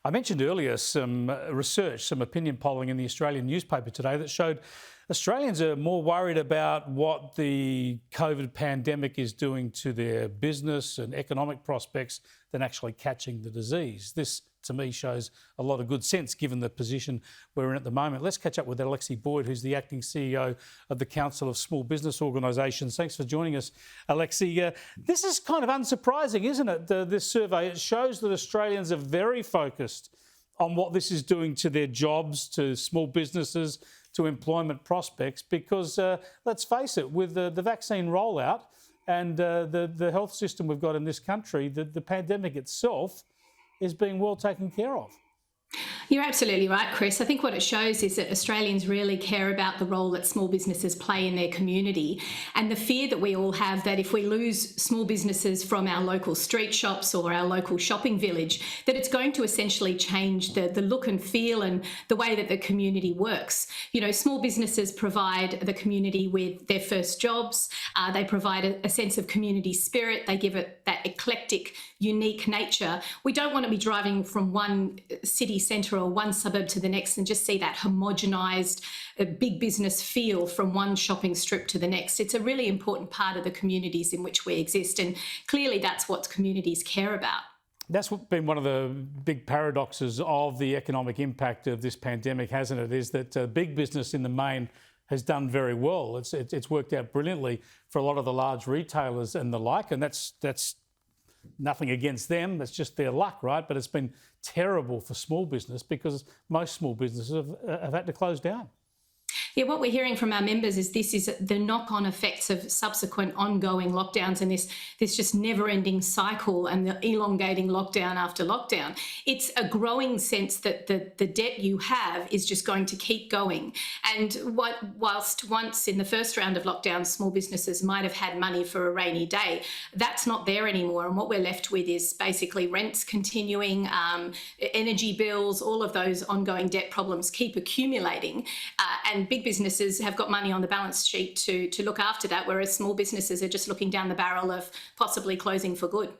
I mentioned earlier some research, some opinion polling in the Australian newspaper today that showed Australians are more worried about what the COVID pandemic is doing to their business and economic prospects than actually catching the disease. This, to me, shows a lot of good sense given the position we're in at the moment. Let's catch up with Alexi Boyd, who's the acting CEO of the Council of Small Business Organisations. Thanks for joining us, Alexi. This is kind of unsurprising, isn't it, this survey? It shows that Australians are very focused on what this is doing to their jobs, to small businesses, to employment prospects, because let's face it, with the vaccine rollout and the health system we've got in this country, the pandemic itself is being well taken care of. You're absolutely right, Chris. I think what it shows is that Australians really care about the role that small businesses play in their community, and the fear that we all have that if we lose small businesses from our local street shops or our local shopping village, that it's going to essentially change the look and feel and the way that the community works. You know, small businesses provide the community with their first jobs. They provide a sense of community spirit. They give it that eclectic, unique nature. We don't want to be driving from one city centre or one suburb to the next and just see that homogenised big business feel from one shopping strip to the next. It's a really important part of the communities in which we exist, and clearly that's what communities care about. That's been one of the big paradoxes of the economic impact of this pandemic, hasn't it? Is that big business in the main has done very well. It's worked out brilliantly for a lot of the large retailers and the like, and that's nothing against them. That's just their luck, right? But it's been terrible for small business because most small businesses have had to close down. Yeah, what we're hearing from our members is this is the knock-on effects of subsequent ongoing lockdowns and this just never-ending cycle and the elongating lockdown after lockdown. It's a growing sense that the debt you have is just going to keep going. And whilst once in the first round of lockdown, small businesses might have had money for a rainy day, that's not there anymore. And what we're left with is basically rents continuing, energy bills, all of those ongoing debt problems keep accumulating. And big businesses have got money on the balance sheet to look after that, whereas small businesses are just looking down the barrel of possibly closing for good.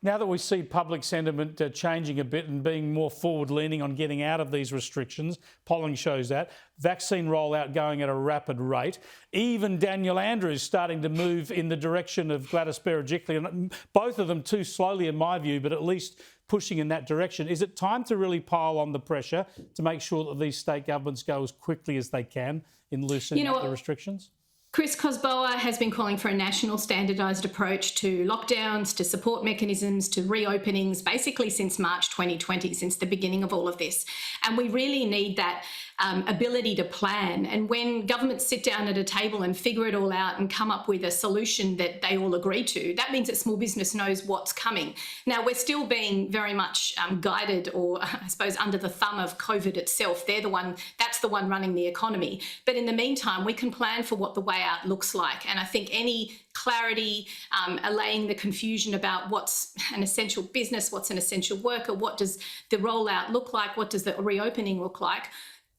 Now that we see public sentiment changing a bit and being more forward-leaning on getting out of these restrictions, polling shows that, vaccine rollout going at a rapid rate, even Daniel Andrews starting to move in the direction of Gladys Berejiklian, both of them too slowly in my view, but at least pushing in that direction. Is it time to really pile on the pressure to make sure that these state governments go as quickly as they can in loosening up the restrictions? Chris Cosboa has been calling for a national standardised approach to lockdowns, to support mechanisms, to reopenings, basically since March 2020, since the beginning of all of this. And we really need that ability to plan. And when governments sit down at a table and figure it all out and come up with a solution that they all agree to, that means that small business knows what's coming. Now, we're still being very much guided, or I suppose under the thumb of COVID itself. That's the one running the economy. But in the meantime, we can plan for what the way out looks like. And I think any clarity, allaying the confusion about what's an essential business, what's an essential worker, what does the rollout look like, what does the reopening look like,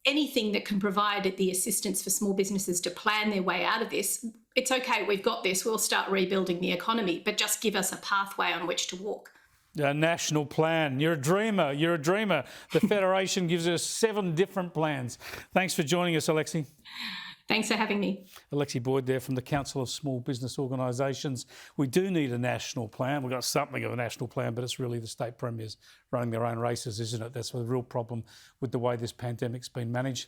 anything that can provide the assistance for small businesses to plan their way out of this, it's okay, we've got this, we'll start rebuilding the economy, but just give us a pathway on which to walk. A national plan. You're a dreamer. You're a dreamer. The Federation gives us 7 different plans. Thanks for joining us, Alexi. Thanks for having me. Alexi Boyd there from the Council of Small Business Organisations. We do need a national plan. We've got something of a national plan, but it's really the state premiers running their own races, isn't it? That's the real problem with the way this pandemic's been managed.